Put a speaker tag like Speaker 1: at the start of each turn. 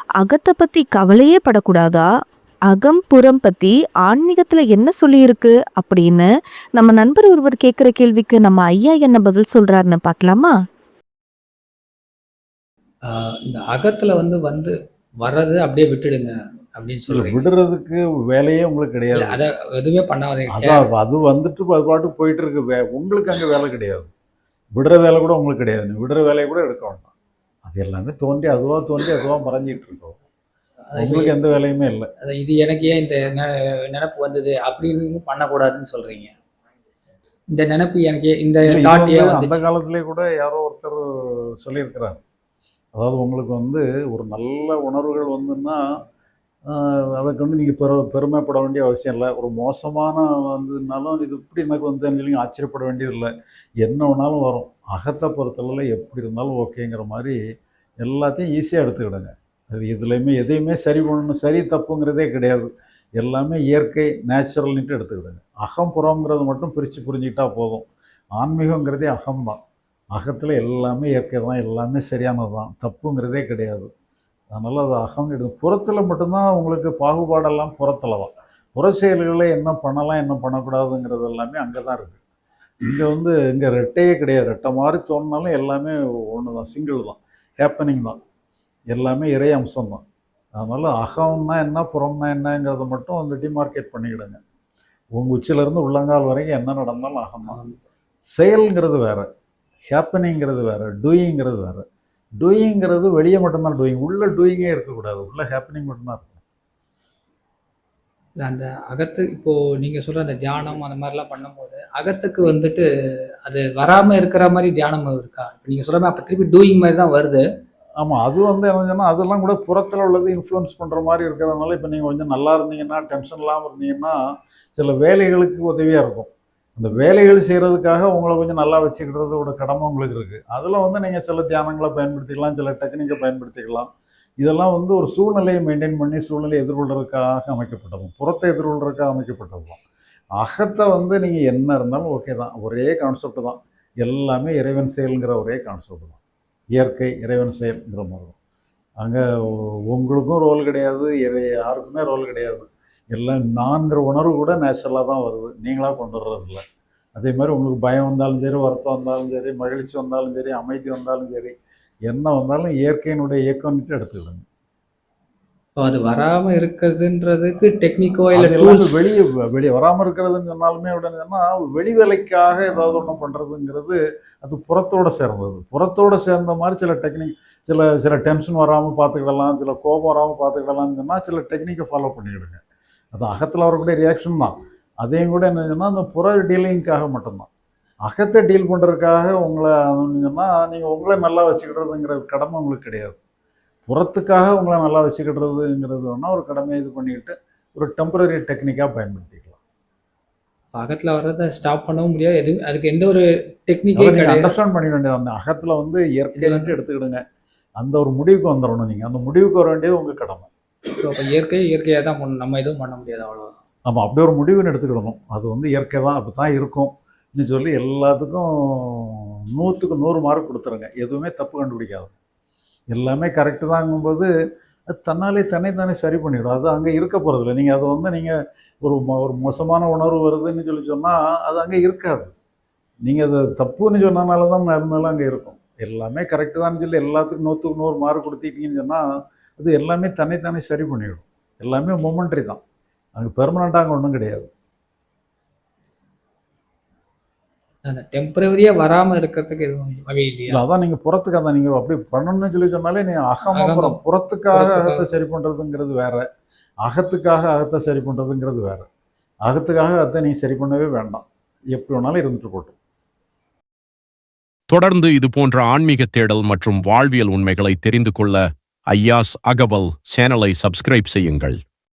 Speaker 1: அகத்த பத்தி கவலையே படக்கூடாதா? அகம், புறம் பத்தி ஆன்மீகத்துல என்ன சொல்லியிருக்கு அப்படின்னு நம்ம நண்பர் ஒருவர் கேட்கிற கேள்விக்கு நம்ம ஐயா என்ன பதில் சொல்றாருன்னு பார்க்கலாமா?
Speaker 2: இந்த அகத்துல வந்து வந்து வர்றது அப்படியே விட்டுடுங்க அப்படின்னு
Speaker 3: இல்ல
Speaker 2: சொல்றீங்க.
Speaker 3: விடுறதுக்கு வேலையே உங்களுக்கு
Speaker 2: இல்ல
Speaker 3: கிடையாது.
Speaker 2: அத எதுவுமே பண்ணாதீங்க.
Speaker 3: அதான் அது வந்துட்டு அது பாட்டுக்கு போயிட்டு இருக்கு. உங்களுக்கு அங்க வேலை கிடையாது. விடுற வேலை கூட உங்களுக்கு கிடையாது. நீ விடுற வேலையை கூட எடுக்க வேண்டாம். அது எல்லாமே தோன்றி அதுவா மறைஞ்சிட்டு இருக்கும்.
Speaker 2: அத இப்ப
Speaker 3: உங்களுக்கு எந்த வேலையுமே இல்ல.
Speaker 2: இது எனக்கு ஏன் இந்த நெனப்பு வந்தது அப்படின்னு பண்ணக்கூடாதுன்னு சொல்றீங்க. இந்த நெனப்பு எனக்கு இந்த
Speaker 3: இல்ல இது
Speaker 2: தாட்
Speaker 3: வந்து
Speaker 2: ஏன்
Speaker 3: அந்த
Speaker 2: வந்துச்சு?
Speaker 3: காலத்திலேயே கூட யாரோ ஒருத்தர் சொல்லியிருக்கிறார். அதாவது உங்களுக்கு வந்து ஒரு நல்ல உணர்வுகள் வந்துன்னா, அதற்கு வந்து நீங்க பெருமைப்பட வேண்டிய அவசியம் இல்ல. ஒரு மோசமான வந்ததுனாலும், இது எப்படி எனக்கு வந்ததுன்னு சொல்லி ஆச்சரியப்பட வேண்டியதில்ல. என்ன வேணாலும் வரும். அகத்த பொறுத்தளவுல எப்படி இருந்தாலும் ஓகேங்கிற மாரி எல்லாத்தையும் ஈஸியா எடுத்துக்கிடுங்க. அது எதுலயுமே எதையுமே சரி பண்ணணும், சரி தப்புங்கிறதே கிடையாது. எல்லாமே இயற்கை, நேச்சுரல்ன்ட்டு எடுத்துக்கிடுங்க. அகம், புறம்ங்கிறது மட்டும் பிரிச்சு புரிஞ்சுக்கிட்டா போதும். ஆன்மீகங்கிறதே அகம் தான். அகத்துல எல்லாமே இயற்கை தான், எல்லாமே சரியானது தான். தப்புங்கிறதே கிடையாது. அதனால அது அகம் புறத்துல மட்டும்தான் உங்களுக்கு பாகுபாடெல்லாம் புறத்துல தான். புற செயல்களை என்ன பண்ணலாம், என்ன பண்ணக்கூடாதுங்கிறது எல்லாமே அங்க தான் இருக்கு. இங்க வந்து இங்க ரெட்டையே கிடையாது. ரெட்டை மாரி தோணுனாலும் எல்லாமே ஒண்ணு தான், சிங்கிள் தான். ஹேப்பனிங் தான். எல்லாமே இறை அம்சம் தான். அதனால அகம்னா என்ன, புறம்னா என்னங்கிறத மட்டும் வந்து டிமார்க்கேட் பண்ணிக்கிடுங்க. உங்க உச்சியிலேருந்து உள்ளங்கால் வரைக்கும் என்ன நடந்தாலும் அகம் தான். செயல்ங்கிறது வேற, ஹேப்பனிங்கிறது வேற, டூயிங்கிறது வேற. டூயிங்கிறது வெளியே மட்டும்தான் டூயிங். உள்ள டூயிங்கே இருக்கக்கூடாது. உள்ள ஹேப்பனிங் மட்டும்தான் இருக்கும்.
Speaker 2: இல்ல அந்த அகத்து இப்போ நீங்க சொல்ற அந்த தியானம் அந்த மாதிரிலாம் பண்ணும்போது, அகத்துக்கு வந்துட்டு அது வராம இருக்கிற மாரி தியானம் இருக்கா? இப்ப நீங்க சொல்ற மாரி அப்ப திருப்பி டூயிங் மாரி தான் வருது.
Speaker 3: ஆமா. அது வந்து என்ன சொன்னா, அதெல்லாம் கூட புறத்துல உள்ளது இன்ஃப்ளூயன்ஸ் பண்ற மாரி இருக்கிறதுனால, இப்ப நீங்க கொஞ்சம் நல்லா இருந்தீங்கன்னா, டென்ஷன் இல்லாம இருந்தீங்கன்னா, சில வேலைகளுக்கு உதவியா இருக்கும். அந்த வேலைகள் செய்றதுக்காக உங்கள கொஞ்சம் நல்லா வச்சுக்கிறதோட கடமை உங்களுக்கு இருக்கு. அதுல வந்து நீங்க சில தியானங்கள பயன்படுத்திக்கலாம், சில டெக்னிக்க பயன்படுத்திக்கலாம். இதெல்லாம் வந்து ஒரு சூழ்நிலையை மெயின்டெயின் பண்ணி, சூழ்நிலையை எதிர்கொள்றதுக்காக அமைக்கப்பட்டது. புறத்தை எதிர்கொள்றதுக்காக அமைக்கப்பட்டது தான். அகத்த வந்து நீங்க என்ன இருந்தாலும் ஓகே தான். ஒரே கான்செப்ட் தான். எல்லாமே இறைவன் செயல்ங்கிற ஒரே கான்செப்ட் தான். இயற்கை, இறைவன் செயல்ங்கிற மாதிரி தான். அங்க உங்களுக்கும் ரோல் கிடையாது, யாருக்குமே ரோல் கிடையாது. எல்லாம் நான்கிற உணர்வு கூட நேச்சுரலாக தான் வருது. நீங்களா கொண்டு வர்றதில்ல. அதே மாதிரி உங்களுக்கு பயம் வந்தாலும் சரி, வருத்தம் வந்தாலும் சரி, மகிழ்ச்சி வந்தாலும் சரி, அமைதி வந்தாலும் சரி, என்ன வந்தாலும் இயற்கையினுடைய இயக்கம்னுட்டு எடுத்துக்கிடுங்க.
Speaker 2: இப்போ அது வராம இருக்கிறதுன்றதுக்கு டெக்னிக்கோ இல்ல
Speaker 3: அது எல்லாமே
Speaker 2: டூல்ஸ்.
Speaker 3: வெளியே வெளியே வராமல் இருக்கிறதுன்னு சொன்னாலுமே உடனே சொன்னால் வெளி வேலைக்காக ஏதாவது ஒன்று பண்ணுறதுங்கிறது அது புறத்தோட சேர்ந்தது. புறத்தோட சேர்ந்த மாதிரி சில டெக்னிக், சில சில டென்ஷன் வராமல் பார்த்துக்கிடலாம், சில கோபம் வராமல் பார்த்துக்கிடலாம்னு சொன்னால் சில டெக்னிக்கை ஃபாலோ பண்ணிக்கிடுங்க. அது அகத்தில் வரக்கூடிய ரியாக்ஷன் தான். அதையும் கூட என்ன சொன்னால் அந்த புற டீலிங்காக மட்டும்தான். அகத்தை டீல் பண்ணுறதுக்காக உங்களை சொன்னால் நீங்கள் உங்களை நல்லா வச்சுக்கிடுறதுங்கிற கடமை உங்களுக்கு கிடையாது. புறத்துக்காக உங்களை நல்லா வச்சுக்கிடுறதுங்கிறது வேணால் ஒரு கடமையை இது பண்ணிக்கிட்டு ஒரு டெம்பரரி டெக்னிக்காக பயன்படுத்திக்கலாம்.
Speaker 2: அகத்துல வர்றத ஸ்டாப் பண்ணவும் முடியாது. அதுக்கு எந்த ஒரு டெக்னிக்கே
Speaker 3: அதை நீங்கள்
Speaker 2: கிடையாது.
Speaker 3: அண்டர்ஸ்டாண்ட் பண்ணிக்க வேண்டியது. அந்த அகத்தில் வந்து இயற்கைன்ட்டு எடுத்துக்கிடுங்க. அந்த ஒரு முடிவுக்கு வந்துடணும். நீங்கள் அந்த முடிவுக்கு வர வேண்டியது உங்கள் கடமை.
Speaker 2: ஸோ அப்போ இயற்கையாக தான் பண்ணணும். நம்ம எதுவும் பண்ண முடியாது அவ்வளோதான்.
Speaker 3: நம்ம அப்படி ஒரு முடிவுன்னு எடுத்துக்கிடணும். அது வந்து இயற்கை தான், அப்படி தான் இருக்கும் அப்படின்னு சொல்லி எல்லாத்துக்கும் 100க்கு 100 மார்க் கொடுத்துருங்க. எதுவுமே தப்பு கண்டுபிடிக்காது. எல்லாமே கரெக்டு தாங்கும்போது அது தன்னைத்தானே சரி பண்ணிடும். அது அங்கே இருக்க போகிறதில்ல. நீங்கள் அதை வந்து நீங்கள் ஒரு மோசமான உணர்வு வருதுன்னு சொன்னால் அது அங்கே இருக்காது. நீங்கள் அது தப்புன்னு சொன்னனால தான் மேலும் அங்கே இருக்கும். எல்லாமே கரெக்டு தான்னு சொல்லி எல்லாத்துக்கும் 100க்கு 100 மார்க் கொடுத்துட்டீங்கன்னு சொன்னால் அது எல்லாமே தன்னைத்தானே சரி பண்ணிடும். எல்லாமே மொமெண்ட்ரி தான். அங்கே பெர்மனண்ட்டாக அங்கே ஒன்றும் கிடையாது.
Speaker 2: அந்த டெம்பரவரியா வராம இருக்கிறதுக்கு எதுவும் வழி இல்லையா?
Speaker 3: அதான் நீங்கள் புறத்துக்கு அதான் நீங்கள் அப்படி பண்ணணும்னு சொன்னாலே நீங்கள் அகமப்புறம் புறத்துக்காக அகத்தை சரி பண்ணுறதுங்கிறது வேற, அகத்துக்காக அகத்தை சரி பண்ணுறதுங்கிறது வேற. அகத்துக்காக அகத்தை நீங்கள் சரி பண்ணவே வேண்டாம். எப்படி வேணாலும் இருந்துட்டு போட்டோம்.
Speaker 4: தொடர்ந்து இது போன்ற ஆன்மீக தேடல் மற்றும் வாழ்வியல் உண்மைகளை தெரிந்து கொள்ள ஐயாஸ் அகவல் சேனலை சப்ஸ்கிரைப் செய்யுங்கள்.